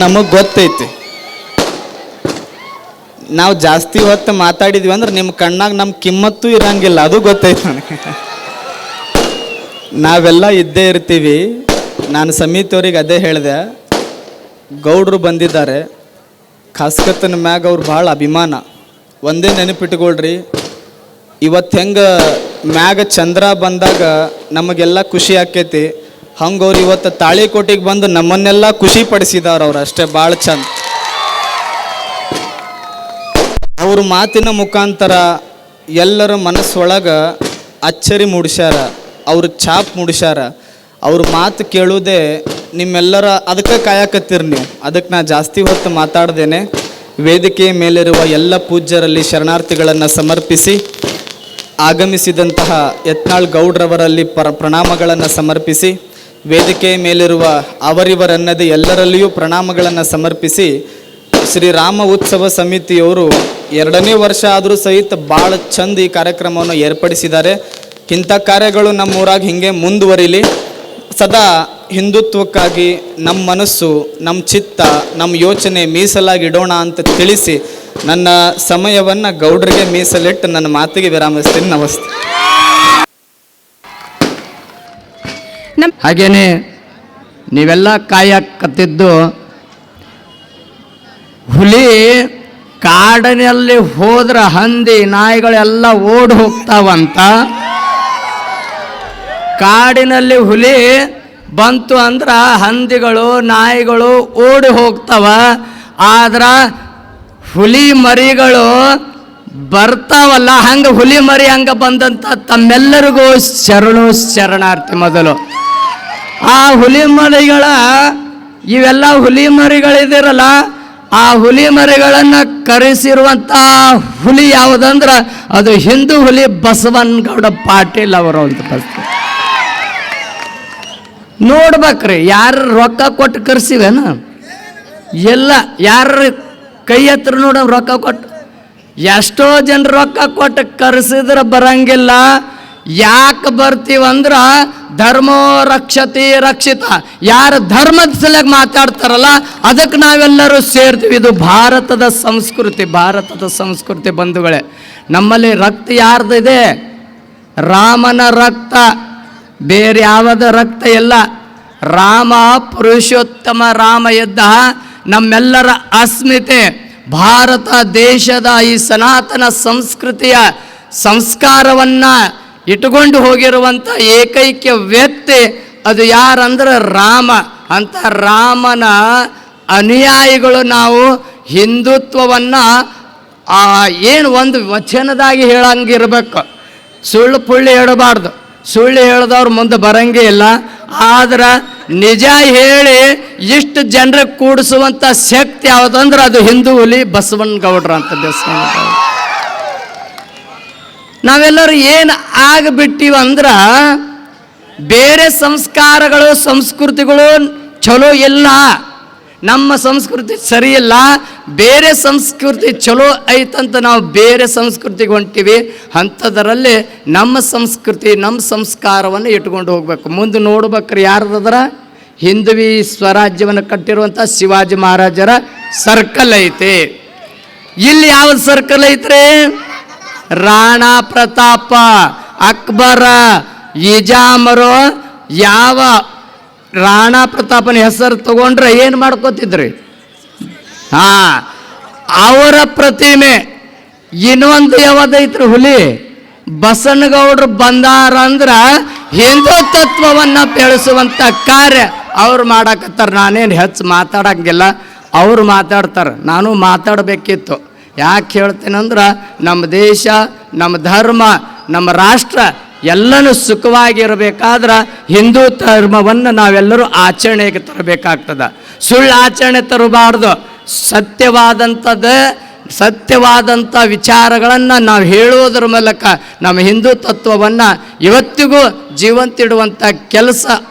ನಮಗೆ ಗೊತ್ತೈತಿ ನಾವು ಜಾಸ್ತಿ ಹೊತ್ತು ಮಾತಾಡಿದ್ವಿ ಅಂದ್ರೆ ನಿಮ್ಮ ಕಣ್ಣಾಗ ನಮ್ಮ ಕಿಮ್ಮತ್ತು ಇರಂಗಿಲ್ಲ, ಅದು ಗೊತ್ತೈತಿ ನನಗೆ. ನಾವೆಲ್ಲ ಇದ್ದೇ ಇರ್ತೀವಿ. ನಾನು ಸಮಿತಿಯವ್ರಿಗೆ ಅದೇ ಹೇಳಿದೆ, ಗೌಡ್ರು ಬಂದಿದ್ದಾರೆ, ಖಾಸ್ಕತ್ತನ ಮ್ಯಾಗ ಅವ್ರು ಭಾಳ ಅಭಿಮಾನ. ಒಂದೇ ನೆನಪಿಟ್ಕೊಳ್ರಿ, ಇವತ್ತು ಹೆಂಗೆ ಮ್ಯಾಗ ಚಂದ್ರ ಬಂದಾಗ ನಮಗೆಲ್ಲ ಖುಷಿ ಆಕೈತಿ, ಹಂಗೆ ಅವ್ರು ಇವತ್ತು ತಾಳಿಕೋಟಿಗೆ ಬಂದು ನಮ್ಮನ್ನೆಲ್ಲ ಖುಷಿ ಪಡಿಸಿದವ್ರು. ಅವ್ರು ಅಷ್ಟೇ ಭಾಳ ಚಂದ. ಅವ್ರ ಮಾತಿನ ಮುಖಾಂತರ ಎಲ್ಲರ ಮನಸ್ಸೊಳಗೆ ಅಚ್ಚರಿ ಮೂಡಿಸ್ಯಾರ, ಅವ್ರ ಛಾಪ್ ಮೂಡಿಸ್ಯಾರ. ಅವ್ರ ಮಾತು ಕೇಳುವುದೇ ನಿಮ್ಮೆಲ್ಲರ ಅದಕ್ಕೆ ಕಾಯಕತ್ತೀರಿ ನೀವು. ಅದಕ್ಕೆ ನಾ ಜಾಸ್ತಿ ಹೊತ್ತು ಮಾತಾಡ್ದೇನೆ. ವೇದಿಕೆಯ ಮೇಲಿರುವ ಎಲ್ಲ ಪೂಜ್ಯರಲ್ಲಿ ಶರಣಾರ್ಥಿಗಳನ್ನು ಸಮರ್ಪಿಸಿ, ಆಗಮಿಸಿದಂತಹ ಯತ್ನಾಳ್ ಗೌಡ್ರವರಲ್ಲಿ ಪ್ರಣಾಮಗಳನ್ನು ಸಮರ್ಪಿಸಿ, ವೇದಿಕೆಯ ಮೇಲಿರುವ ಅವರಿವರನ್ನದೇ ಎಲ್ಲರಲ್ಲಿಯೂ ಪ್ರಣಾಮಗಳನ್ನು ಸಮರ್ಪಿಸಿ, ಶ್ರೀರಾಮ ಉತ್ಸವ ಸಮಿತಿಯವರು 2ನೇ ವರ್ಷ ಆದರೂ ಸಹಿತ ಭಾಳ ಚಂದ ಈ ಕಾರ್ಯಕ್ರಮವನ್ನು ಏರ್ಪಡಿಸಿದ್ದಾರೆ. ಇಂಥ ಕಾರ್ಯಗಳು ನಮ್ಮ ಊರಾಗ ಹಿಂಗೆ ಮುಂದುವರಿಲಿ. ಸದಾ ಹಿಂದುತ್ವಕ್ಕಾಗಿ ನಮ್ಮ ಮನಸ್ಸು, ನಮ್ಮ ಚಿತ್ತ, ನಮ್ಮ ಯೋಚನೆ ಮೀಸಲಾಗಿ ಇಡೋಣ ಅಂತ ತಿಳಿಸಿ ನನ್ನ ಸಮಯವನ್ನು ಗೌಡ್ರಿಗೆ ಮೀಸಲಿಟ್ಟು ನನ್ನ ಮಾತಿಗೆ ವಿರಾಮಿಸ್ತೀನಿ. ನಮಸ್ತೆ. ಹಾಗೇನೆ ನೀವೆಲ್ಲ ಕಾಯಕತ್ತಿದ್ದು, ಹುಲಿ ಕಾಡಿನಲ್ಲಿ ಹೋದ್ರೆ ಹಂದಿ ನಾಯಿಗಳೆಲ್ಲ ಓಡಿ ಹೋಗ್ತಾವಂತ. ಕಾಡಿನಲ್ಲಿ ಹುಲಿ ಬಂತು ಅಂದ್ರೆ ಹಂದಿಗಳು ನಾಯಿಗಳು ಓಡಿ ಹೋಗ್ತಾವ. ಆದ್ರೆ ಹುಲಿ ಮರಿಗಳು ಬರ್ತಾವಲ್ಲ, ಹಂಗೆ ಹುಲಿ ಮರಿ ಹಂಗೆ ಬಂದಂತ ತಮ್ಮೆಲ್ಲರಿಗೂ ಶರಣಾರ್ಥಿ. ಮೊದಲು ಆ ಹುಲಿ ಮರಿಗಳ, ಇವೆಲ್ಲ ಹುಲಿ ಮರಿಗಳಿದಿರಲ್ಲ, ಆ ಹುಲಿ ಮರಿಗಳನ್ನು ಕರೆಸಿರುವಂಥ ಹುಲಿ ಯಾವುದಂದ್ರೆ ಅದು ಹಿಂದೂ ಹುಲಿ ಬಸವನಗೌಡ ಪಾಟೀಲ್ ಅವರು ಅಂತ ಬರ್ತಾರೆ. ನೋಡ್ಬೇಕ್ರಿ, ಯಾರು ರೊಕ್ಕ ಕೊಟ್ಟು ಕರೆಸಿವೇನ? ಎಲ್ಲ ಯಾರ ಕೈ ಹತ್ರ ನೋಡ ರೊಕ್ಕ ಕೊಟ್ಟು, ಎಷ್ಟೋ ಜನ ರೊಕ್ಕ ಕೊಟ್ಟು ಕರೆಸಿದ್ರೆ ಬರಂಗಿಲ್ಲ. ಯಾಕೆ ಬರ್ತೀವಂದ್ರ ಧರ್ಮೋ ರಕ್ಷತಿ ರಕ್ಷಿತ, ಯಾರು ಧರ್ಮದ ಸಲುವಾಗಿ ಮಾತಾಡ್ತಾರಲ್ಲ ಅದಕ್ಕೆ ನಾವೆಲ್ಲರೂ ಸೇರ್ತೀವಿ. ಇದು ಭಾರತದ ಸಂಸ್ಕೃತಿ, ಭಾರತದ ಸಂಸ್ಕೃತಿ ಬಂಧುಗಳೇ. ನಮ್ಮಲ್ಲಿ ರಕ್ತ ಯಾರ್ದಿದೆ? ರಾಮನ ರಕ್ತ, ಬೇರೆ ಯಾವುದ ರಕ್ತ ಇಲ್ಲ. ರಾಮ ಪುರುಷೋತ್ತಮ ರಾಮ ಇದ್ದ ನಮ್ಮೆಲ್ಲರ ಅಸ್ಮಿತೆ. ಭಾರತ ದೇಶದ ಈ ಸನಾತನ ಸಂಸ್ಕೃತಿಯ ಸಂಸ್ಕಾರವನ್ನು ಇಟ್ಟುಕೊಂಡು ಹೋಗಿರುವಂಥ ಏಕೈಕ ವ್ಯಕ್ತಿ ಅದು ಯಾರಂದ್ರೆ ರಾಮ. ಅಂತ ರಾಮನ ಅನುಯಾಯಿಗಳು ನಾವು. ಹಿಂದುತ್ವವನ್ನು ಏನು ಒಂದು ವಚನದಾಗಿ ಹೇಳಂಗಿರ್ಬೇಕು, ಸುಳ್ಳು ಪುಳ್ಳಿ ಹೇಳಬಾರ್ದು. ಸುಳ್ಳು ಹೇಳಿದವ್ರು ಮುಂದೆ ಬರಂಗೇ ಇಲ್ಲ. ಆದ್ರೆ ನಿಜ ಹೇಳಿ ಇಷ್ಟು ಜನರಿಗೆ ಕೂಡಿಸುವಂಥ ಶಕ್ತಿ ಯಾವುದಂದ್ರೆ ಅದು ಹಿಂದೂ ಹುಲಿ ಬಸವನಗೌಡ್ರ ಅಂತ ದೇವಸ್ಥಾನ. ನಾವೆಲ್ಲರೂ ಏನು ಆಗಿಬಿಟ್ಟಿವ ಅಂದ್ರೆ ಬೇರೆ ಸಂಸ್ಕಾರಗಳು ಸಂಸ್ಕೃತಿಗಳು ಚಲೋ ಇಲ್ಲ. ನಮ್ಮ ಸಂಸ್ಕೃತಿ ಸರಿ ಇಲ್ಲ, ಬೇರೆ ಸಂಸ್ಕೃತಿ ಚಲೋ ಐತಂತ ನಾವು ಬೇರೆ ಸಂಸ್ಕೃತಿಗೆ ಹೊಂಟಿವಿ. ಅಂಥದ್ರಲ್ಲಿ ನಮ್ಮ ಸಂಸ್ಕೃತಿ ನಮ್ಮ ಸಂಸ್ಕಾರವನ್ನು ಇಟ್ಕೊಂಡು ಹೋಗ್ಬೇಕು. ಮುಂದೆ ನೋಡ್ಬೇಕ್ರಿ ಯಾರ್ದದ್ರ ಹಿಂದುವಿ ಸ್ವರಾಜ್ಯವನ್ನು ಕಟ್ಟಿರುವಂಥ ಶಿವಾಜಿ ಮಹಾರಾಜರ ಸರ್ಕಲ್ ಐತೆ. ಇಲ್ಲಿ ಯಾವ್ದು ಸರ್ಕಲ್ ಐತ್ರಿ? ರಾಣಾ ಪ್ರತಾಪ, ಅಕ್ಬರ, ಇಜಾಮರು. ಯಾವ ರಾಣಾ ಪ್ರತಾಪನ ಹೆಸರು ತಗೊಂಡ್ರೆ ಏನು ಮಾಡ್ಕೋತಿದ್ರಿ? ಅವರ ಪ್ರತಿಮೆ. ಇನ್ನೊಂದು ಯಾವ್ದೈತ್ರಿ? ಹುಲಿ ಬಸವನಗೌಡರು ಬಂದಾರ ಅಂದ್ರೆ ಹಿಂದೂ ತತ್ವವನ್ನು ಬೆಳೆಸುವಂಥ ಕಾರ್ಯ ಅವ್ರು ಮಾಡಕತ್ತಾರ. ನಾನೇನು ಹೆಚ್ಚು ಮಾತಾಡಂಗಿಲ್ಲ, ಅವ್ರು ಮಾತಾಡ್ತಾರೆ. ನಾನು ಮಾತಾಡಬೇಕಿತ್ತು. ಯಾಕೆ ಹೇಳ್ತೀನಂದ್ರೆ ನಮ್ಮ ದೇಶ, ನಮ್ಮ ಧರ್ಮ, ನಮ್ಮ ರಾಷ್ಟ್ರ ಎಲ್ಲನೂ ಸುಖವಾಗಿರಬೇಕಾದ್ರೆ ಹಿಂದೂ ಧರ್ಮವನ್ನು ನಾವೆಲ್ಲರೂ ಆಚರಣೆಗೆ ತರಬೇಕಾಗ್ತದೆ. ಸುಳ್ಳು ಆಚರಣೆ ತರಬಾರ್ದು. ಸತ್ಯವಾದಂಥ ವಿಚಾರಗಳನ್ನು ನಾವು ಹೇಳುವುದರ ಮೂಲಕ ನಮ್ಮ ಹಿಂದೂ ತತ್ವವನ್ನು ಇವತ್ತಿಗೂ ಜೀವಂತಿಡುವಂಥ ಕೆಲಸ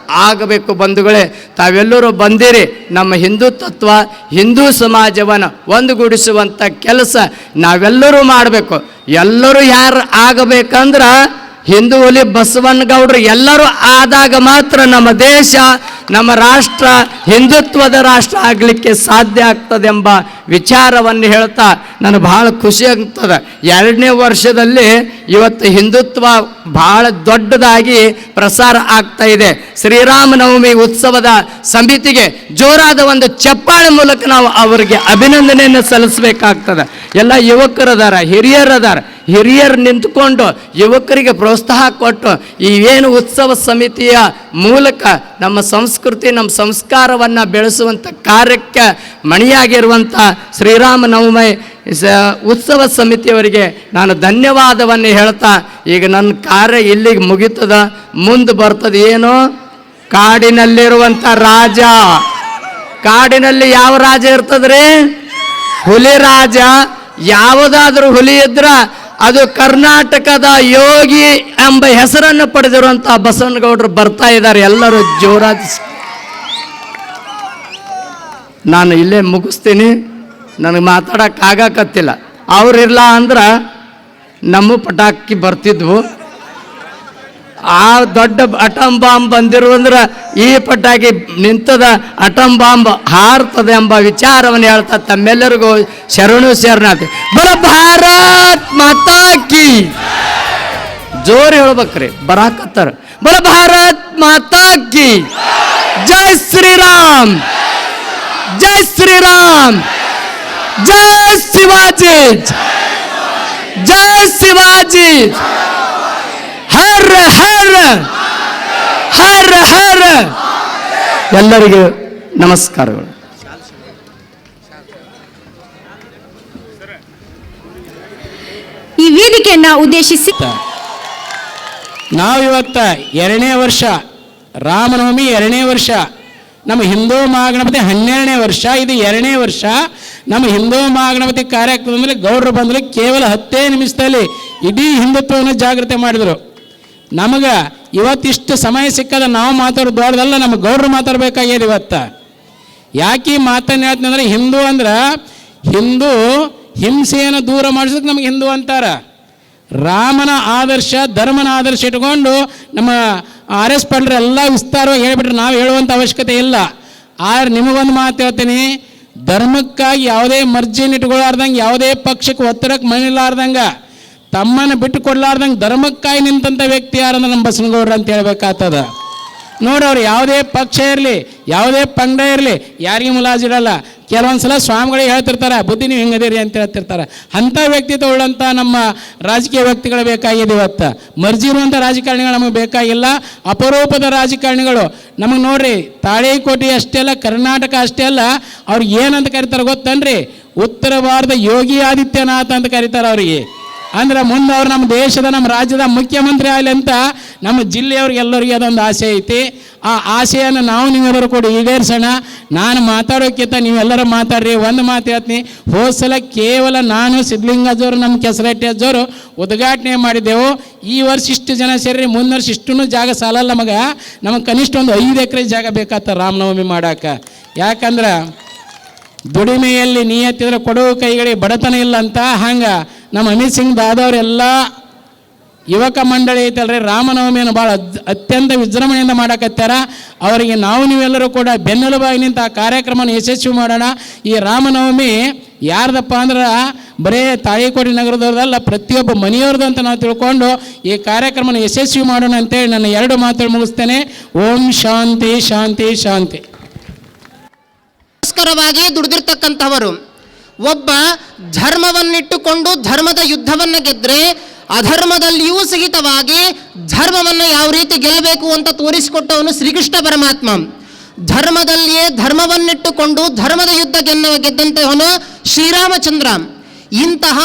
ಆಗಬೇಕು. ಬಂಧುಗಳೇ, ತಾವೆಲ್ಲರೂ ಬಂದಿರಿ. ನಮ್ಮ ಹಿಂದೂ ತತ್ವ ಹಿಂದೂ ಸಮಾಜವನ್ನು ಒಂದುಗೂಡಿಸುವಂಥ ಕೆಲಸ ನಾವೆಲ್ಲರೂ ಮಾಡಬೇಕು. ಎಲ್ಲರೂ ಯಾರು ಆಗಬೇಕಂದ್ರೆ ಹಿಂದೂ ಹುಲಿ ಬಸವನಗೌಡರು ಎಲ್ಲರೂ ಆದಾಗ ಮಾತ್ರ ನಮ್ಮ ದೇಶ, ನಮ್ಮ ರಾಷ್ಟ್ರ ಹಿಂದುತ್ವದ ರಾಷ್ಟ್ರ ಆಗಲಿಕ್ಕೆ ಸಾಧ್ಯ ಆಗ್ತದೆಂಬ ವಿಚಾರವನ್ನು ಹೇಳ್ತಾ ನನಗೆ ಭಾಳ ಖುಷಿ ಆಗ್ತದೆ. 2ನೇ ವರ್ಷದಲ್ಲಿ ಇವತ್ತು ಹಿಂದುತ್ವ ಭಾಳ ದೊಡ್ಡದಾಗಿ ಪ್ರಸಾರ ಆಗ್ತಾ ಇದೆ. ಶ್ರೀರಾಮನವಮಿ ಉತ್ಸವದ ಸಮಿತಿಗೆ ಜೋರಾದ ಒಂದು ಚಪ್ಪಾಳೆ ಮೂಲಕ ನಾವು ಅವರಿಗೆ ಅಭಿನಂದನೆಯನ್ನು ಸಲ್ಲಿಸಬೇಕಾಗ್ತದೆ. ಎಲ್ಲ ಯುವಕರದಾರ, ಹಿರಿಯರದಾರ, ಹಿರಿಯರು ನಿಂತುಕೊಂಡು ಯುವಕರಿಗೆ ಪ್ರೋತ್ಸಾಹ ಕೊಟ್ಟು ಈ ಏನು ಉತ್ಸವ ಸಮಿತಿಯ ಮೂಲಕ ನಮ್ಮ ಸಂಸ್ಕೃತಿ, ನಮ್ಮ ಸಂಸ್ಕಾರವನ್ನು ಬೆಳೆಸುವಂಥ ಕಾರ್ಯಕ್ಕೆ ಮಣಿಯಾಗಿರುವಂಥ ಶ್ರೀರಾಮನವಮಿ ಉತ್ಸವ ಸಮಿತಿಯವರಿಗೆ ನಾನು ಧನ್ಯವಾದವನ್ನು ಹೇಳ್ತಾ, ಈಗ ನನ್ನ ಕಾರ್ಯ ಇಲ್ಲಿಗೆ ಮುಗಿತದ. ಮುಂದೆ ಬರ್ತದೆ ಏನು? ಕಾಡಿನಲ್ಲಿರುವಂಥ ರಾಜ. ಕಾಡಿನಲ್ಲಿ ಯಾವ ರಾಜ ಇರ್ತದ್ರಿ? ಹುಲಿ ರಾಜ. ಯಾವುದಾದ್ರೂ ಹುಲಿ ಇದ್ರ ಅದು ಕರ್ನಾಟಕದ ಯೋಗಿ ಎಂಬ ಹೆಸರನ್ನು ಪಡೆದಿರುವಂಥ ಬಸವನಗೌಡರು ಬರ್ತಾ ಇದ್ದಾರೆ. ಎಲ್ಲರೂ ಜೋರಾದ ನಾನು ಇಲ್ಲೇ ಮುಗಿಸ್ತೀನಿ. ನನಗೆ ಮಾತಾಡೋಕ್ಕಾಗಕತ್ತಿಲ್ಲ. ಅವ್ರಿಲ್ಲ ಅಂದ್ರೆ ನಮ್ಮ ಪಟಾಕಿ ಬರ್ತಿದ್ವು. ಆ ದೊಡ್ಡ ಅಟಮ್ ಬಾಂಬ್ ಬಂದಿರು ಅಂದ್ರೆ ಈ ಪಟಾಕಿ ನಿಂತದ, ಅಟಮ್ ಬಾಂಬ್ ಹಾರ್ತದೆ ಎಂಬ ವಿಚಾರವನ್ನು ಹೇಳ್ತಾ ತಮ್ಮೆಲ್ಲರಿಗೂ ಶರಣಾರ್ಥಿ. ಬರ ಭಾರತ್ ಮಾತಾ ಕಿ ಜೋರು ಹೇಳ್ಬೇಕ್ರಿ, ಬರಾಕತ್ತಾರ. ಬರ ಭಾರತ್ ಮಾತಾ ಕಿ ಜೈ ಶ್ರೀರಾಮ್, ಜೈ ಶ್ರೀರಾಮ್, ಜೈ ಶಿವಾಜಿ, ಜೈ ಶಿವಾಜಿ, ಹರ ಹರ ಹರ ಹರ. ಎಲ್ಲರಿಗೂ ನಮಸ್ಕಾರಗಳು. ಈ ವೇದಿಕೆಯನ್ನ ಉದ್ದೇಶಿಸಿ ನಾವು ಇವತ್ತ 2ನೇ ವರ್ಷ, ರಾಮನವಮಿ 2ನೇ ವರ್ಷ, ನಮ್ಮ ಹಿಂದೂ ಮಹಾಗಣಪತಿ 12ನೇ ವರ್ಷ, ಇದು 2ನೇ ವರ್ಷ. ನಮ್ಮ ಹಿಂದೂ ಮಹಾಗಣಪತಿ ಕಾರ್ಯಕ್ರಮದಲ್ಲಿ ಗೌಡ್ರು ಬಂದರು. ಕೇವಲ 10 ನಿಮಿಷದಲ್ಲಿ ಇಡೀ ಹಿಂದುತ್ವವನ್ನು ಜಾಗೃತಿ ಮಾಡಿದರು. ನಮಗೆ ಇವತ್ತಿಷ್ಟು ಸಮಯ ಸಿಕ್ಕದ ನಾವು ಮಾತಾಡೋದು ದೊಡ್ಡದಲ್ಲ, ನಮ್ಮ ಗೌಡ್ರು ಮಾತಾಡಬೇಕಾಗ್ಯದ ಇವತ್ತು. ಯಾಕೆ ಮಾತನ್ನು ಹೇಳ್ತೀನಿ ಅಂದರೆ, ಹಿಂದೂ ಅಂದ್ರೆ ಹಿಂದೂ ಹಿಂಸೆಯನ್ನು ದೂರ ಮಾಡಿಸೋಕೆ ನಮಗೆ ಹಿಂದೂ ಅಂತಾರೆ. ರಾಮನ ಆದರ್ಶ, ಧರ್ಮನ ಆದರ್ಶ ಇಟ್ಕೊಂಡು ನಮ್ಮ RS ಪಾಂಡ್ರೆ ಎಲ್ಲ ವಿಸ್ತಾರವಾಗಿ ಹೇಳಿಬಿಟ್ರೆ ನಾವು ಹೇಳುವಂಥ ಅವಶ್ಯಕತೆ ಇಲ್ಲ. ಆದರೆ ನಿಮಗೊಂದು ಮಾತು ಹೇಳ್ತೀನಿ, ಧರ್ಮಕ್ಕಾಗಿ ಯಾವುದೇ ಮರ್ಜಿನ ಇಟ್ಕೊಳ್ಳಾರ್ದಂಗೆ, ಯಾವುದೇ ಪಕ್ಷಕ್ಕೆ ಒತ್ತಡಕ್ಕೆ ಮಣಿಲಾರ್ದಂಗೆ, ತಮ್ಮನ್ನು ಬಿಟ್ಟು ಕೊಡಲಾರ್ದಂಗೆ ಧರ್ಮಕ್ಕಾಗಿ ನಿಂತಂಥ ವ್ಯಕ್ತಿ ಯಾರಂದ್ರೆ ನಮ್ಮ ಬಸವನಗೌಡ್ರು ಅಂತ ಹೇಳ್ಬೇಕಾಗ್ತದ. ನೋಡಿ, ಅವ್ರು ಯಾವುದೇ ಪಕ್ಷ ಇರಲಿ, ಯಾವುದೇ ಪಂಗಡ ಇರಲಿ, ಯಾರಿಗೆ ಮುಲಾಜಿರಲ್ಲ. ಕೆಲವೊಂದು ಸಲ ಸ್ವಾಮಿಗಳಿಗೆ ಹೇಳ್ತಿರ್ತಾರೆ, ಬುದ್ಧಿ ನೀವು ಹಿಂಗದಿರಿ ಅಂತ ಹೇಳ್ತಿರ್ತಾರೆ. ಅಂಥ ವ್ಯಕ್ತಿತ್ವ ಉಳ್ಳಂಥ ನಮ್ಮ ರಾಜಕೀಯ ವ್ಯಕ್ತಿಗಳು ಬೇಕಾಗಿದೆ ಇವತ್ತು. ಮರ್ಜಿ ಇರುವಂಥ ರಾಜಕಾರಣಿಗಳು ನಮಗೆ ಬೇಕಾಗಿಲ್ಲ. ಅಪರೂಪದ ರಾಜಕಾರಣಿಗಳು ನಮಗೆ ನೋಡ್ರಿ, ತಾಳಿಕೋಟೆ ಅಷ್ಟೇ ಅಲ್ಲ, ಕರ್ನಾಟಕ ಅಷ್ಟೇ ಅಲ್ಲ, ಅವ್ರಿಗೆ ಏನಂತ ಕರೀತಾರೆ ಗೊತ್ತನ್ರಿ? ಉತ್ತರ ಭಾರತದ ಯೋಗಿ ಆದಿತ್ಯನಾಥ್ ಅಂತ ಕರೀತಾರೆ ಅವರಿಗೆ. ಅಂದ್ರೆ ಮುಂದೆ ಅವ್ರು ನಮ್ಮ ದೇಶದ, ನಮ್ಮ ರಾಜ್ಯದ ಮುಖ್ಯಮಂತ್ರಿ ಆಗಲಿ ಅಂತ ನಮ್ಮ ಜಿಲ್ಲೆಯವ್ರಿಗೆ ಎಲ್ಲರಿಗೆ ಅದೊಂದು ಆಸೆ ಐತಿ. ಆ ಆಸೆಯನ್ನು ನಾವು ನೀವೆಲ್ಲರೂ ಕೂಡ ಈಡೇರಿಸೋಣ. ನಾನು ಮಾತಾಡೋಕ್ಕಿಂತ ನೀವೆಲ್ಲರೂ ಮಾತಾಡ್ರಿ. ಒಂದು ಮಾತು ಹೇಳ್ತೀನಿ, ಹೋದ ಸಲ ಕೇವಲ ನಾನು, ಸಿದ್ಧಲಿಂಗಜ್ಜವರು, ನಮ್ಮ ಕೆಸರಟ್ಟಿ ಅಜ್ಜವರು ಉದ್ಘಾಟನೆ ಮಾಡಿದ್ದೆವು. ಈ ವರ್ಷ ಇಷ್ಟು ಜನ ಸೇರಿ, ಮುಂದಿನ ವರ್ಷ ಇಷ್ಟೂ ಜಾಗ ಸಾಲಲ್ಲ ನಮಗೆ ಕನಿಷ್ಠ ಒಂದು 5 ಎಕರೆ ಜಾಗ ಬೇಕಾಗ್ತದೆ ರಾಮನವಮಿ ಮಾಡೋಕೆ. ಯಾಕಂದ್ರೆ ದುಡಿಮೆಯಲ್ಲಿ ನಿಯತ್ತಿದ್ರೆ ಕೊಡುವ ಕೈಗಳಿಗೆ ಬಡತನ ಇಲ್ಲ ಅಂತ, ಹಂಗೆ ನಮ್ಮ ಅಮಿತ್ ಸಿಂಗ್ ದಾದವರೆಲ್ಲ ಯುವಕ ಮಂಡಳಿ ಐತಲ್ರಿ, ರಾಮನವಮಿಯನ್ನು ಭಾಳ ಅತ್ಯಂತ ವಿಜೃಂಭಣೆಯಿಂದ ಮಾಡಕತ್ತಾರ. ಅವರಿಗೆ ನಾವು ನೀವೆಲ್ಲರೂ ಕೂಡ ಬೆನ್ನೆಲುಬಾಗಿ ನಿಂತ ಆ ಕಾರ್ಯಕ್ರಮವನ್ನು ಯಶಸ್ವಿ ಮಾಡೋಣ. ಈ ರಾಮನವಮಿ ಯಾರ್ದಪ್ಪ ಅಂದ್ರೆ ಬರೇ ತಾಳಿಕೋಟೆ ನಗರದವ್ರದಲ್ಲ, ಪ್ರತಿಯೊಬ್ಬ ಮನೆಯವ್ರದ್ದು ಅಂತ ನಾವು ತಿಳ್ಕೊಂಡು ಈ ಕಾರ್ಯಕ್ರಮವನ್ನು ಯಶಸ್ವಿ ಮಾಡೋಣ ಅಂತೇಳಿ ನನ್ನ 2 ಮಾತುಗಳು ಮುಗಿಸ್ತೇನೆ. ಓಂ ಶಾಂತಿ ಶಾಂತಿ ಶಾಂತಿ. ಗೋಸ್ಕರವಾಗಿ ದುಡಿದಿರ್ತಕ್ಕಂಥವರು ಒಬ್ಬ ಧರ್ಮವನ್ನಿಟ್ಟುಕೊಂಡು ಧರ್ಮದ ಯುದ್ಧವನ್ನು ಗೆದ್ರೆ, ಅಧರ್ಮದಲ್ಲಿಯೂ ಸಹಿತವಾಗಿ ಧರ್ಮವನ್ನು ಯಾವ ರೀತಿ ಗೆಲ್ಲಬೇಕು ಅಂತ ತೋರಿಸಿಕೊಟ್ಟವನು ಶ್ರೀಕೃಷ್ಣ ಪರಮಾತ್ಮ. ಧರ್ಮದಲ್ಲಿಯೇ ಧರ್ಮವನ್ನಿಟ್ಟುಕೊಂಡು ಧರ್ಮದ ಯುದ್ಧ ಗೆದ್ದಂತವನು ಶ್ರೀರಾಮಚಂದ್ರ. ಇಂತಹ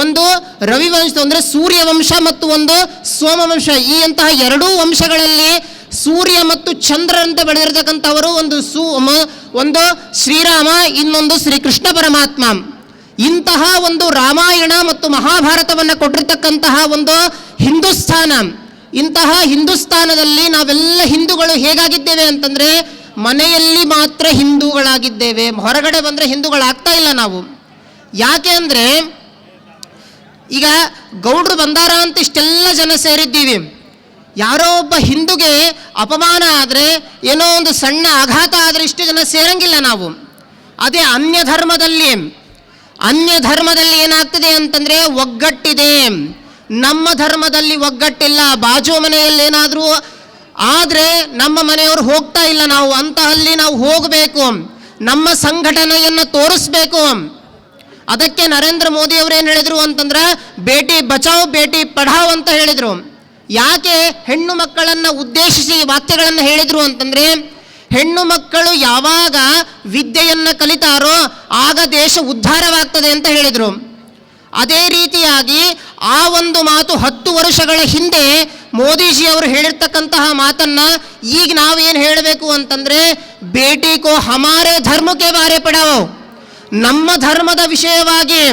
ಒಂದು ರವಿವಂಶ ಅಂದರೆ ಸೂರ್ಯವಂಶ ಮತ್ತು ಒಂದು ಸೋಮವಂಶ, ಈ ಅಂತಹ 2 ವಂಶಗಳಲ್ಲಿ ಸೂರ್ಯ ಮತ್ತು ಚಂದ್ರರಂತೆ ಬೆಳೆದಿರತಕ್ಕಂಥವರು ಒಂದು ಶ್ರೀರಾಮ, ಇನ್ನೊಂದು ಶ್ರೀಕೃಷ್ಣ ಪರಮಾತ್ಮ. ಇಂತಹ ಒಂದು ರಾಮಾಯಣ ಮತ್ತು ಮಹಾಭಾರತವನ್ನು ಕೊಟ್ಟಿರ್ತಕ್ಕಂತಹ ಒಂದು ಹಿಂದೂಸ್ಥಾನ. ಇಂತಹ ಹಿಂದೂಸ್ಥಾನದಲ್ಲಿ ನಾವೆಲ್ಲ ಹಿಂದೂಗಳು ಹೇಗಾಗಿದ್ದೇವೆ ಅಂತಂದರೆ, ಮನೆಯಲ್ಲಿ ಮಾತ್ರ ಹಿಂದೂಗಳಾಗಿದ್ದೇವೆ, ಹೊರಗಡೆ ಬಂದರೆ ಹಿಂದೂಗಳಾಗ್ತಾ ಇಲ್ಲ ನಾವು. ಯಾಕೆ ಅಂದರೆ ಈಗ ಗೌಡ್ರು ಬಂದಾರ ಅಂತ ಇಷ್ಟೆಲ್ಲ ಜನ ಸೇರಿದ್ದೀವಿ. ಯಾರೋ ಒಬ್ಬ ಹಿಂದೂಗೆ ಅಪಮಾನ ಆದರೆ, ಏನೋ ಒಂದು ಸಣ್ಣ ಆಘಾತ ಆದರೆ ಇಷ್ಟು ಜನ ಸೇರಂಗಿಲ್ಲ ನಾವು. ಅದೇ ಅನ್ಯ ಧರ್ಮದಲ್ಲಿ ಏನಾಗ್ತದೆ ಅಂತಂದರೆ ಒಗ್ಗಟ್ಟಿದೆ. ನಮ್ಮ ಧರ್ಮದಲ್ಲಿ ಒಗ್ಗಟ್ಟಿಲ್ಲ. ಬಾಜು ಮನೆಯಲ್ಲಿ ಏನಾದರೂ ಆದರೆ ನಮ್ಮ ಮನೆಯವರು ಹೋಗ್ತಾ ಇಲ್ಲ. ನಾವು ಅಂತಹಲ್ಲಿ ನಾವು ಹೋಗಬೇಕು, ನಮ್ಮ ಸಂಘಟನೆಯನ್ನು ತೋರಿಸ್ಬೇಕು. ಅದಕ್ಕೆ ನರೇಂದ್ರ ಮೋದಿ ಅವರು ಏನು ಹೇಳಿದರು ಅಂತಂದ್ರೆ ಬೇಟಿ ಬಚಾವ್ ಬೇಟಿ ಪಢಾವ್ ಅಂತ ಹೇಳಿದರು. ಯಾಕೆ ಹೆಣ್ಣು ಮಕ್ಕಳನ್ನು ಉದ್ದೇಶಿಸಿ ವಾಕ್ಯಗಳನ್ನು ಹೇಳಿದರು ಅಂತಂದರೆ, ಹೆಣ್ಣು ಮಕ್ಕಳು ಯಾವಾಗ ವಿದ್ಯೆಯನ್ನು ಕಲಿತಾರೋ ಆಗ ದೇಶ ಉದ್ಧಾರವಾಗ್ತದೆ ಅಂತ ಹೇಳಿದರು. ಅದೇ ರೀತಿಯಾಗಿ ಆ ಒಂದು ಮಾತು 10 ವರ್ಷಗಳ ಹಿಂದೆ ಮೋದಿಜಿಯವರು ಹೇಳಿರ್ತಕ್ಕಂತಹ ಮಾತನ್ನು ಈಗ ನಾವೇನು ಹೇಳಬೇಕು ಅಂತಂದರೆ, ಬೇಟಿ ಕೋ ಹಮಾರೆ ಧರ್ಮಕ್ಕೆ ಬಾರೆ ಪಡಾವೋ, ನಮ್ಮ ಧರ್ಮದ ವಿಷಯವಾಗಿ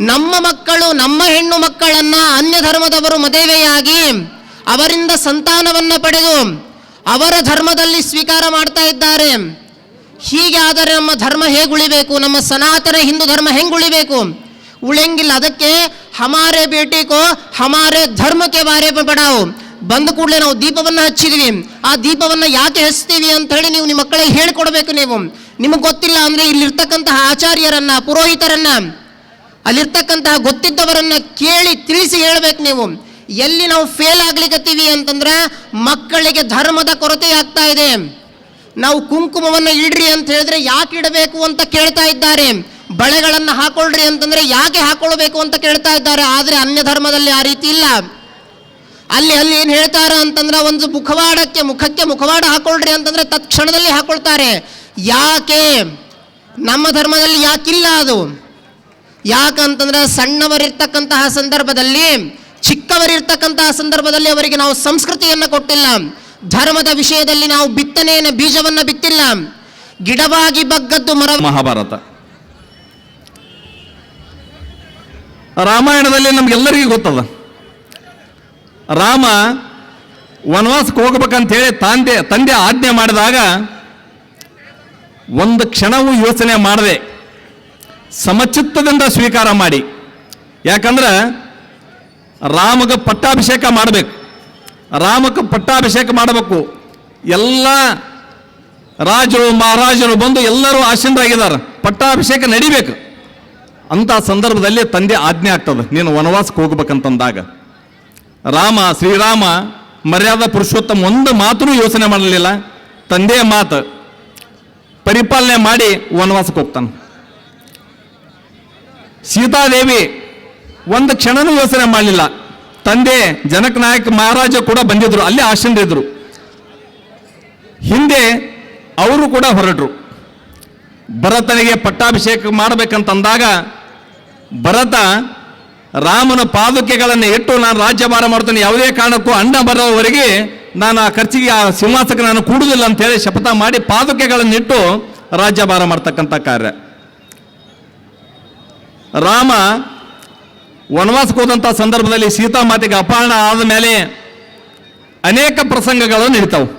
ನಮ್ಮ ಮಕ್ಕಳು, ನಮ್ಮ ಹೆಣ್ಣು ಮಕ್ಕಳನ್ನು ಅನ್ಯ ಧರ್ಮದವರು ಮದುವೆಯಾಗಿ ಅವರಿಂದ ಸಂತಾನವನ್ನು ಪಡೆದು ಅವರ ಧರ್ಮದಲ್ಲಿ ಸ್ವೀಕಾರ ಮಾಡ್ತಾ ಇದ್ದಾರೆ. ಹೀಗೆ ಆದರೆ ನಮ್ಮ ಧರ್ಮ ಹೇಗೆ ಉಳಿಬೇಕು? ನಮ್ಮ ಸನಾತನ ಹಿಂದೂ ಧರ್ಮ ಹೆಂಗೆ ಉಳಿಬೇಕು? ಉಳಿಯಂಗಿಲ್ಲ. ಅದಕ್ಕೆ ಹಮಾರೆ ಬೇಟಿಕೋ ಹಮಾರೆ ಧರ್ಮಕ್ಕೆ ಬಾರೆ ಪಡಾವು. ಬಂದ ಕೂಡಲೇ ನಾವು ದೀಪವನ್ನು ಹಚ್ಚಿದ್ವಿ. ಆ ದೀಪವನ್ನು ಯಾಕೆ ಹಚ್ತೀವಿ ಅಂತ ಹೇಳಿ ನೀವು ನಿಮ್ಮ ಮಕ್ಕಳಿಗೆ ಹೇಳಿಕೊಡ್ಬೇಕು. ನಿಮಗೆ ಗೊತ್ತಿಲ್ಲ ಅಂದರೆ ಇಲ್ಲಿರ್ತಕ್ಕಂತಹ ಆಚಾರ್ಯರನ್ನ, ಪುರೋಹಿತರನ್ನ, ಅಲ್ಲಿರ್ತಕ್ಕಂತಹ ಗೊತ್ತಿದ್ದವರನ್ನ ಕೇಳಿ ತಿಳಿಸಿ ಹೇಳ್ಬೇಕು. ನೀವು ಎಲ್ಲಿ ನಾವು ಫೇಲ್ ಆಗ್ಲಿಕ್ಕತ್ತೀವಿ ಅಂತಂದ್ರೆ ಮಕ್ಕಳಿಗೆ ಧರ್ಮದ ಕೊರತೆ ಆಗ್ತಾ ಇದೆ. ನಾವು ಕುಂಕುಮವನ್ನು ಇಡ್ರಿ ಅಂತ ಹೇಳಿದ್ರೆ ಯಾಕೆ ಇಡಬೇಕು ಅಂತ ಕೇಳ್ತಾ ಇದ್ದಾರೆ. ಬಳೆಗಳನ್ನು ಹಾಕೊಳ್ರಿ ಅಂತಂದ್ರೆ ಯಾಕೆ ಹಾಕೊಳ್ಬೇಕು ಅಂತ ಕೇಳ್ತಾ ಇದ್ದಾರೆ. ಆದರೆ ಅನ್ಯ ಧರ್ಮದಲ್ಲಿ ಆ ರೀತಿ ಇಲ್ಲ. ಅಲ್ಲಿ ಏನು ಹೇಳ್ತಾರೆ ಅಂತಂದ್ರೆ, ಒಂದು ಮುಖಕ್ಕೆ ಮುಖವಾಡ ಹಾಕೊಳ್ರಿ ಅಂತಂದ್ರೆ ತತ್ಕ್ಷಣದಲ್ಲಿ ಹಾಕೊಳ್ತಾರೆ. ಯಾಕೆ? ನಮ್ಮ ಧರ್ಮದಲ್ಲಿ ಯಾಕಿಲ್ಲ ಅದು? ಯಾಕಂತಂದ್ರೆ ಸಣ್ಣವರಿರ್ತಕ್ಕಂತಹ ಸಂದರ್ಭದಲ್ಲಿ, ಚಿಕ್ಕವರಿರ್ತಕ್ಕಂತಹ ಸಂದರ್ಭದಲ್ಲಿ ಅವರಿಗೆ ನಾವು ಸಂಸ್ಕೃತಿಯನ್ನು ಕೊಟ್ಟಿಲ್ಲ. ಧರ್ಮದ ವಿಷಯದಲ್ಲಿ ನಾವು ಬೀಜವನ್ನು ಬಿತ್ತಿಲ್ಲ. ಗಿಡವಾಗಿ ಬಗ್ಗದ್ದು ಮರ. ಮಹಾಭಾರತ ರಾಮಾಯಣದಲ್ಲಿ ನಮ್ಗೆಲ್ಲರಿಗೂ ಗೊತ್ತದ, ರಾಮ ವನವಾಸಕ್ಕೆ ಹೋಗ್ಬೇಕಂತ ಹೇಳಿ ತಂದೆ ಆಜ್ಞೆ ಮಾಡಿದಾಗ ಒಂದು ಕ್ಷಣವೂ ಯೋಚನೆ ಮಾಡದೆ ಸಮಚಿತ್ತದಿಂದ ಸ್ವೀಕಾರ ಮಾಡಿ. ಯಾಕಂದ್ರೆ ರಾಮಗ ಪಟ್ಟಾಭಿಷೇಕ ಮಾಡಬೇಕು. ಎಲ್ಲ ರಾಜರು ಮಹಾರಾಜರು ಬಂದು ಎಲ್ಲರೂ ಆಸೀನರಾಗಿದ್ದಾರೆ. ಪಟ್ಟಾಭಿಷೇಕ ನಡಿಬೇಕು. ಅಂತ ಸಂದರ್ಭದಲ್ಲಿ ತಂದೆ ಆಜ್ಞೆ ಆಗ್ತದೆ, ನೀನು ವನವಾಸಕ್ಕೆ ಹೋಗ್ಬೇಕಂತಂದಾಗ ಶ್ರೀರಾಮ ಮರ್ಯಾದಾ ಪುರುಷೋತ್ತಮ ಒಂದು ಮಾತೂ ಯೋಚನೆ ಮಾಡಲಿಲ್ಲ. ತಂದೆಯ ಮಾತು ಪರಿಪಾಲನೆ ಮಾಡಿ ವನವಾಸಕ್ಕೆ ಹೋಗ್ತಾನೆ. ಸೀತಾದೇವಿ ಒಂದು ಕ್ಷಣನೂ ಯೋಚನೆ ಮಾಡಲಿಲ್ಲ. ತಂದೆ ಜನಕ ನಾಯಕ ಮಹಾರಾಜ ಕೂಡ ಬಂದಿದ್ರು, ಅಲ್ಲಿ ಆಸೀನರಿದ್ರು. ಹಿಂದೆ ಅವರು ಕೂಡ ಹೊರಟರು. ಭರತನಿಗೆ ಪಟ್ಟಾಭಿಷೇಕ ಮಾಡಬೇಕಂತಂದಾಗ ಭರತ ರಾಮನ ಪಾದುಕೆಗಳನ್ನು ಇಟ್ಟು ನಾನು ರಾಜ್ಯಭಾರ ಮಾಡ್ತೇನೆ, ಯಾವುದೇ ಕಾರಣಕ್ಕೂ ಅಣ್ಣ ಬರೋವರೆಗೆ ನಾನು ಆ ಖರ್ಚಿಗೆ ಆ ಸಿಂಹಾಸಕ್ಕೆ ನಾನು ಕೂಡುವುದಿಲ್ಲ ಅಂತೇಳಿ ಶಪಥ ಮಾಡಿ ಪಾದುಕೆಗಳನ್ನಿಟ್ಟು ರಾಜ್ಯಭಾರ ಮಾಡ್ತಕ್ಕಂಥ ಕಾರ್ಯ. ರಾಮ ವನವಾಸಕ್ಕೆ ಹೋದಂಥ ಸಂದರ್ಭದಲ್ಲಿ ಸೀತಾಮಾತೆಗೆ ಅಪಹರಣ ಆದ ಮೇಲೆ ಅನೇಕ ಪ್ರಸಂಗಗಳು ನಡೀತಾವೆ.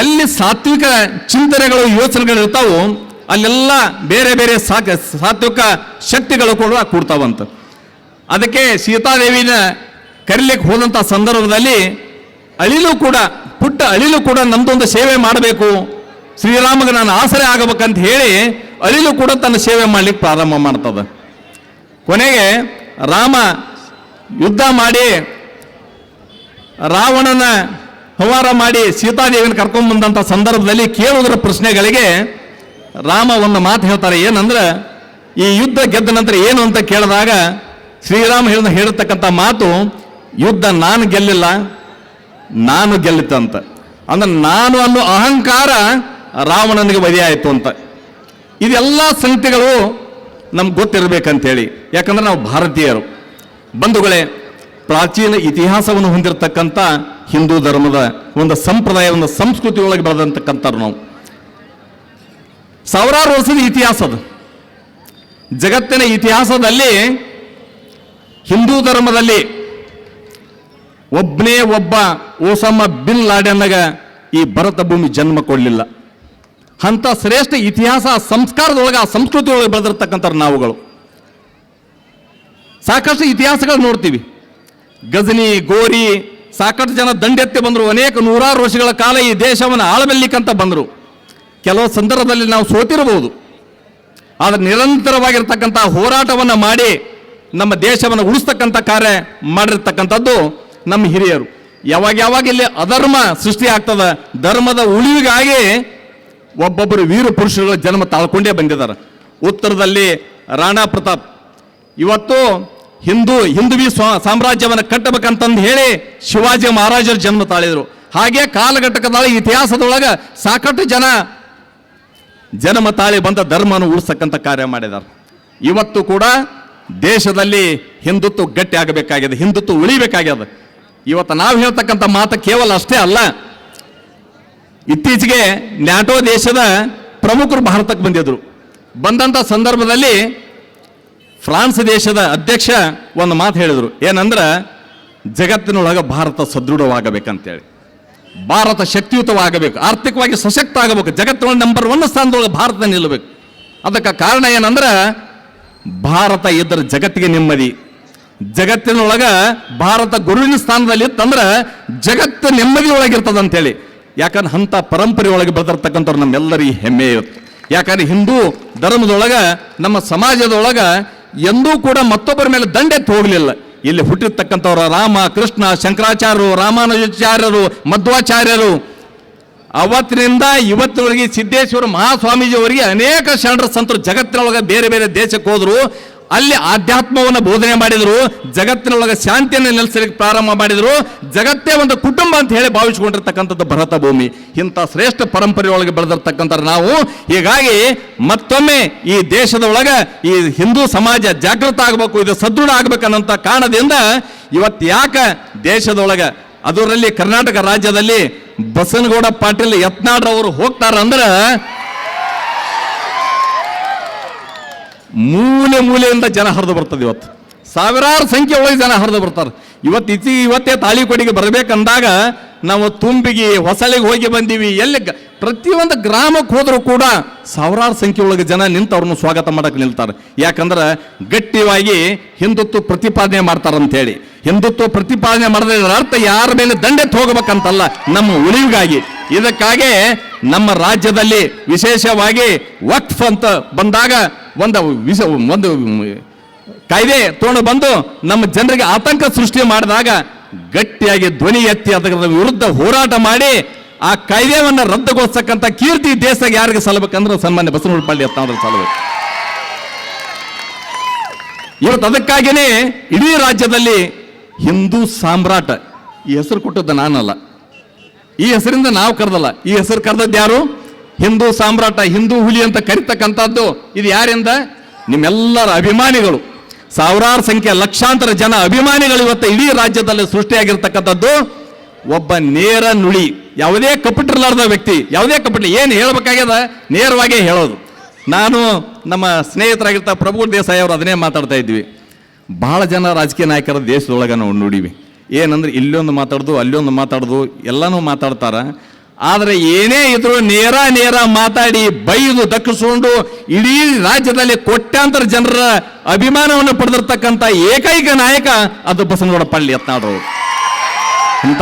ಎಲ್ಲಿ ಸಾತ್ವಿಕ ಚಿಂತನೆಗಳು ಯೋಚನೆಗಳು ಇರ್ತಾವೋ ಅಲ್ಲೆಲ್ಲ ಬೇರೆ ಬೇರೆ ಸಾತ್ವಿಕ ಶಕ್ತಿಗಳು ಕೂಡ ಕೂಡ್ತಾವಂತ. ಅದಕ್ಕೆ ಸೀತಾದೇವಿನ ಕರೀಲಿಕ್ಕೆ ಹೋದಂಥ ಸಂದರ್ಭದಲ್ಲಿ ಪುಟ್ಟ ಅಳಿಲು ಕೂಡ ನಮ್ದೊಂದು ಸೇವೆ ಮಾಡಬೇಕು, ಶ್ರೀರಾಮಗೆ ನಾನು ಆಸರೆ ಆಗಬೇಕಂತ ಹೇಳಿ ಅಳಿಲು ಕೂಡ ತನ್ನ ಸೇವೆ ಮಾಡ್ಲಿಕ್ಕೆ ಪ್ರಾರಂಭ ಮಾಡ್ತದೆ. ಕೊನೆಗೆ ರಾಮ ಯುದ್ಧ ಮಾಡಿ ರಾವಣನ ಸಂಹಾರ ಮಾಡಿ ಸೀತಾದೇವಿನ ಕರ್ಕೊಂಡ್ಬಂದಂಥ ಸಂದರ್ಭದಲ್ಲಿ ಕೇಳುವುದರ ಪ್ರಶ್ನೆಗಳಿಗೆ ರಾಮ ಒಂದು ಮಾತು ಹೇಳ್ತಾರೆ. ಏನಂದ್ರೆ, ಈ ಯುದ್ಧ ಗೆದ್ದ ನಂತರ ಏನು ಅಂತ ಕೇಳಿದಾಗ ಶ್ರೀರಾಮ ಹೇಳಿರ್ತಕ್ಕಂಥ ಮಾತು, ಯುದ್ಧ ನಾನು ಗೆಲ್ಲಿಲ್ಲ, ನಾನು ಗೆಲ್ಲಿತಂತ. ಅಂದ್ರೆ ನಾನು ಅನ್ನೋ ಅಹಂಕಾರ ರಾವಣನಿಗೆ ವಧೆಯಾಯಿತು ಅಂತ. ಇದೆಲ್ಲ ಸಂಗತಿಗಳು ನಮ್ಗೆ ಗೊತ್ತಿರಬೇಕಂತೇಳಿ. ಯಾಕಂದ್ರೆ ನಾವು ಭಾರತೀಯರು. ಬಂಧುಗಳೇ, ಪ್ರಾಚೀನ ಇತಿಹಾಸವನ್ನು ಹೊಂದಿರತಕ್ಕಂಥ ಹಿಂದೂ ಧರ್ಮದ ಒಂದು ಸಂಪ್ರದಾಯ, ಒಂದು ಸಂಸ್ಕೃತಿ ಒಳಗೆ ಬೆಳೆದಂತಕ್ಕಂಥವ್ರು ನಾವು. ಸಾವಿರಾರು ವರ್ಷದ ಇತಿಹಾಸ ಅದು. ಜಗತ್ತಿನ ಇತಿಹಾಸದಲ್ಲಿ ಹಿಂದೂ ಧರ್ಮದಲ್ಲಿ ಒಬ್ಬನೇ ಒಬ್ಬ ಓಸಮ್ಮ ಬಿನ್ ಲಾಡೆನ್ಗ ಈ ಭಾರತ ಭೂಮಿ ಜನ್ಮ ಕೊಡಲಿಲ್ಲ. ಅಂಥ ಶ್ರೇಷ್ಠ ಇತಿಹಾಸ ಸಂಸ್ಕಾರದೊಳಗೆ, ಆ ಸಂಸ್ಕೃತಿ ಒಳಗೆ ಬೆಳೆದಿರ್ತಕ್ಕಂಥವ್ರು ನಾವುಗಳು. ಸಾಕಷ್ಟು ಇತಿಹಾಸಗಳು ನೋಡ್ತೀವಿ. ಗಜನಿ, ಗೋರಿ, ಸಾಕಷ್ಟು ಜನ ದಂಡೆತ್ತಿ ಬಂದರು. ಅನೇಕ ನೂರಾರು ವರ್ಷಗಳ ಕಾಲ ಈ ದೇಶವನ್ನು ಆಳಬೆಲ್ಲಿಕ್ಕಂತ ಬಂದರು. ಕೆಲವು ಸಂದರ್ಭದಲ್ಲಿ ನಾವು ಸೋತಿರಬಹುದು, ಆದರೆ ನಿರಂತರವಾಗಿರ್ತಕ್ಕಂಥ ಹೋರಾಟವನ್ನು ಮಾಡಿ ನಮ್ಮ ದೇಶವನ್ನು ಉಳಿಸ್ತಕ್ಕಂಥ ಕಾರ್ಯ ಮಾಡಿರ್ತಕ್ಕಂಥದ್ದು ನಮ್ಮ ಹಿರಿಯರು. ಯಾವಾಗ ಇಲ್ಲಿ ಅಧರ್ಮ ಸೃಷ್ಟಿ ಆಗ್ತದ, ಧರ್ಮದ ಉಳಿವಿಗಾಗಿ ಒಬ್ಬೊಬ್ಬರು ವೀರ ಪುರುಷರು ಜನ್ಮ ತಾಳ್ಕೊಂಡೇ ಬಂದಿದ್ದಾರೆ. ಉತ್ತರದಲ್ಲಿ ರಾಣಾ ಪ್ರತಾಪ್ ಇವತ್ತು ಹಿಂದುವಿ ಸಾಮ್ರಾಜ್ಯವನ್ನು ಕಟ್ಟಬೇಕಂತಂದು ಹೇಳಿ ಶಿವಾಜಿ ಮಹಾರಾಜರು ಜನ್ಮ ತಾಳಿದರು. ಹಾಗೆ ಕಾಲಘಟ್ಟಕದ ಇತಿಹಾಸದೊಳಗೆ ಸಾಕಷ್ಟು ಜನ ಜನ್ಮ ತಾಳಿ ಬಂದ ಧರ್ಮವನ್ನು ಉಳಿಸ್ತಕ್ಕಂಥ ಕಾರ್ಯ ಮಾಡಿದ್ದಾರೆ. ಇವತ್ತು ಕೂಡ ದೇಶದಲ್ಲಿ ಹಿಂದುತ್ವ ಗಟ್ಟಿ ಆಗಬೇಕಾಗಿದೆ, ಹಿಂದುತ್ವ ಉಳಿಬೇಕಾಗ್ಯದ. ಇವತ್ತು ನಾವು ಹೇಳ್ತಕ್ಕಂಥ ಮಾತು ಕೇವಲ ಅಷ್ಟೇ ಅಲ್ಲ. ಇತ್ತೀಚೆಗೆ ನ್ಯಾಟೋ ದೇಶದ ಪ್ರಮುಖರು ಭಾರತಕ್ಕೆ ಬಂದಿದ್ರು. ಬಂದಂಥ ಸಂದರ್ಭದಲ್ಲಿ ಫ್ರಾನ್ಸ್ ದೇಶದ ಅಧ್ಯಕ್ಷ ಒಂದು ಮಾತು ಹೇಳಿದರು, ಏನಂದ್ರೆ ಜಗತ್ತಿನೊಳಗೆ ಭಾರತ ಸದೃಢವಾಗಬೇಕಂತೇಳಿ, ಭಾರತ ಶಕ್ತಿಯುತವಾಗಬೇಕು, ಆರ್ಥಿಕವಾಗಿ ಸಶಕ್ತ ಆಗಬೇಕು, ಜಗತ್ತಿನೊಳಗೆ ನಂಬರ್ 1 ಸ್ಥಾನದೊಳಗೆ ಭಾರತ ನಿಲ್ಲಬೇಕು. ಅದಕ್ಕೆ ಕಾರಣ ಏನಂದ್ರೆ ಭಾರತ ಇದ್ದರೆ ಜಗತ್ತಿಗೆ ನೆಮ್ಮದಿ. ಜಗತ್ತಿನೊಳಗ ಭಾರತ ಗುರುವಿನ ಸ್ಥಾನದಲ್ಲಿ ಇತ್ತಂದ್ರೆ ಜಗತ್ತು ನೆಮ್ಮದಿ ಒಳಗಿರ್ತದಂತೇಳಿ. ಯಾಕಂದ್ರೆ ಅಂಥ ಪರಂಪರೆ ಒಳಗೆ ಬೆಳೆದಿರ್ತಕ್ಕಂಥವ್ರು ನಮ್ಮೆಲ್ಲರಿಗೆ ಹೆಮ್ಮೆ ಇರುತ್ತೆ. ಯಾಕಂದ್ರೆ ಹಿಂದೂ ಧರ್ಮದೊಳಗ ನಮ್ಮ ಸಮಾಜದೊಳಗ ಎಂದೂ ಕೂಡ ಮತ್ತೊಬ್ಬರ ಮೇಲೆ ದಂಡೆತ್ತಿ ಹೋಗಲಿಲ್ಲ. ಇಲ್ಲಿ ಹುಟ್ಟಿರ್ತಕ್ಕಂಥವ್ರು ರಾಮ, ಕೃಷ್ಣ, ಶಂಕರಾಚಾರ್ಯರು, ರಾಮಾನುಜಾಚಾರ್ಯರು, ಮಧ್ವಾಚಾರ್ಯರು, ಅವತ್ತಿನಿಂದ ಇವತ್ತಿನವರೆಗೆ ಸಿದ್ದೇಶ್ವರ ಮಹಾಸ್ವಾಮೀಜಿಯವರಿಗೆ ಅನೇಕ ಶರಣರ ಸಂತರು ಜಗತ್ತಿನೊಳಗೆ ಬೇರೆ ಬೇರೆ ದೇಶಕ್ಕೆ ಹೋದರು. ಅಲ್ಲಿ ಆಧ್ಯಾತ್ಮವನ್ನು ಬೋಧನೆ ಮಾಡಿದರು, ಜಗತ್ತಿನೊಳಗೆ ಶಾಂತಿಯನ್ನು ನೆಲೆಸಲಿಕ್ಕೆ ಪ್ರಾರಂಭ ಮಾಡಿದರು. ಜಗತ್ತೇ ಒಂದು ಕುಟುಂಬ ಅಂತ ಹೇಳಿ ಭಾವಿಸಿಕೊಂಡಿರ್ತಕ್ಕಂಥದ್ದು ಭಾರತ ಭೂಮಿ. ಇಂಥ ಶ್ರೇಷ್ಠ ಪರಂಪರೆಯೊಳಗೆ ಬೆಳೆದಿರ್ತಕ್ಕಂಥ ನಾವು ಹೀಗಾಗಿ ಮತ್ತೊಮ್ಮೆ ಈ ದೇಶದ ಒಳಗೆ ಈ ಹಿಂದೂ ಸಮಾಜ ಜಾಗೃತ ಆಗಬೇಕು, ಇದು ಸದೃಢ ಆಗಬೇಕನ್ನಂಥ ಕಾರಣದಿಂದ ಇವತ್ತು ಯಾಕೆ ದೇಶದೊಳಗೆ ಅದರಲ್ಲಿ ಕರ್ನಾಟಕ ರಾಜ್ಯದಲ್ಲಿ ಬಸನಗೌಡ ಪಾಟೀಲ್ ಯತ್ನಾಳ್ ಹೋಗ್ತಾರಂದ್ರೆ ಮೂಲೆಯಿಂದ ಜನ ಹರಿದು ಬರ್ತದೆ. ಇವತ್ತು ಸಾವಿರಾರು ಸಂಖ್ಯೆ ಒಳಗೆ ಜನ ಹರಿದು ಬರ್ತಾರೆ. ಇವತ್ತೇ ತಾಳಿಕೋಟಿಗೆ ಬರಬೇಕಂದಾಗ ನಾವು ತುಂಬಿಗಿ, ಹೊಸಳಿಗೆ ಹೋಗಿ ಬಂದೀವಿ, ಎಲ್ಲಿ ಪ್ರತಿಯೊಂದು ಗ್ರಾಮಕ್ಕೆ ಹೋದರೂ ಕೂಡ ಸಾವಿರಾರು ಸಂಖ್ಯೆ ಒಳಗೆ ಜನ ನಿಂತು ಅವ್ರನ್ನ ಸ್ವಾಗತ ಮಾಡಕ್ಕೆ ನಿಲ್ತಾರೆ. ಯಾಕಂದ್ರೆ ಗಟ್ಟಿಯಾಗಿ ಹಿಂದುತ್ವ ಪ್ರತಿಪಾದನೆ ಮಾಡ್ತಾರಂತೇಳಿ. ಹಿಂದುತ್ವ ಪ್ರತಿಪಾದನೆ ಮಾಡೋದ್ರ ಅರ್ಥ ಯಾರ ಮೇಲೆ ದಂಡೆತ್ತು ಹೋಗ್ಬೇಕಂತಲ್ಲ, ನಮ್ಮ ಉಳಿವಿಗಾಗಿ. ಇದಕ್ಕಾಗಿ ನಮ್ಮ ರಾಜ್ಯದಲ್ಲಿ ವಿಶೇಷವಾಗಿ ವಕ್ಫ್ ಅಂತ ಬಂದಾಗ ಒಂದು ಕಾಯ್ದೆ ತಗೊಂಡು ಬಂದು ನಮ್ಮ ಜನರಿಗೆ ಆತಂಕ ಸೃಷ್ಟಿ ಮಾಡಿದಾಗ ಗಟ್ಟಿಯಾಗಿ ಧ್ವನಿ ಎತ್ತಿ ಅದರ ವಿರುದ್ಧ ಹೋರಾಟ ಮಾಡಿ ಆ ಕಾಯ್ದೆಯನ್ನು ರದ್ದುಗೊಳಿಸತಕ್ಕಂಥ ಕೀರ್ತಿ ದೇಶಕ್ಕೆ ಯಾರಿಗೆ ಸಲ್ಲಬೇಕಂದ್ರೆ ಸನ್ಮಾನ್ಯ ಬಸವನಗೌಡ ಪಾಟೀಲ್ ಯತ್ನಾಳ್ ಸಲ್ಲಬೇಕು. ಇವತ್ತು ಅದಕ್ಕಾಗಿಯೇ ಇಡೀ ರಾಜ್ಯದಲ್ಲಿ ಹಿಂದೂ ಸಾಮ್ರಾಟ ಈ ಹೆಸರು ಕೊಟ್ಟದ್ದು ನಾನಲ್ಲ, ಈ ಹೆಸರಿಂದ ನಾವು ಕರೆದಲ್ಲ, ಈ ಹೆಸರು ಕರೆದದ್ದು ಯಾರು? ಹಿಂದೂ ಸಾಮ್ರಾಟ, ಹಿಂದೂ ಹುಲಿ ಅಂತ ಕರಿತಕ್ಕಂಥದ್ದು ಇದು ಯಾರಿಂದ? ನಿಮ್ಮೆಲ್ಲರ ಅಭಿಮಾನಿಗಳು, ಸಾವಿರಾರು ಸಂಖ್ಯೆ ಲಕ್ಷಾಂತರ ಜನ ಅಭಿಮಾನಿಗಳು ಇವತ್ತು ಇಡೀ ರಾಜ್ಯದಲ್ಲಿ ಸೃಷ್ಟಿಯಾಗಿರ್ತಕ್ಕಂಥದ್ದು ಒಬ್ಬ ನೇರ ನುಳಿ, ಯಾವುದೇ ಕಪಟಿರಲಾರ್ದ ವ್ಯಕ್ತಿ, ಯಾವುದೇ ಕಪಟಿ ಏನು ಹೇಳಬೇಕಾಗ್ಯದ ನೇರವಾಗಿ ಹೇಳೋದು. ನಾನು ನಮ್ಮ ಸ್ನೇಹಿತರಾಗಿರ್ತ ಪ್ರಭು ದೇಸಾಯಿ ಅವರು ಅದನ್ನೇ ಮಾತಾಡ್ತಾ ಇದ್ವಿ. ಬಹಳ ಜನ ರಾಜಕೀಯ ನಾಯಕರ ದೇಶದೊಳಗೆ ನಾವು ನೋಡಿವಿ. ಏನಂದ್ರೆ ಇಲ್ಲೊಂದು ಮಾತಾಡೋದು, ಅಲ್ಲೊಂದು ಮಾತಾಡೋದು, ಎಲ್ಲನೂ ಮಾತಾಡ್ತಾರ. ಆದರೆ ಏನೇ ಇದ್ರು ನೇರ ಮಾತಾಡಿ ಬೈದು ದಕ್ಕಿಸ್ಕೊಂಡು ಇಡೀ ರಾಜ್ಯದಲ್ಲಿ ಕೋಟ್ಯಾಂತರ ಜನರ ಅಭಿಮಾನವನ್ನು ಪಡೆದಿರ್ತಕ್ಕಂಥ ಏಕೈಕ ನಾಯಕ ಅದು ಬಸವನಗೌಡ ಪಾಟೀಲ್ ಯತ್ನಾಳ್. ಇಂಥ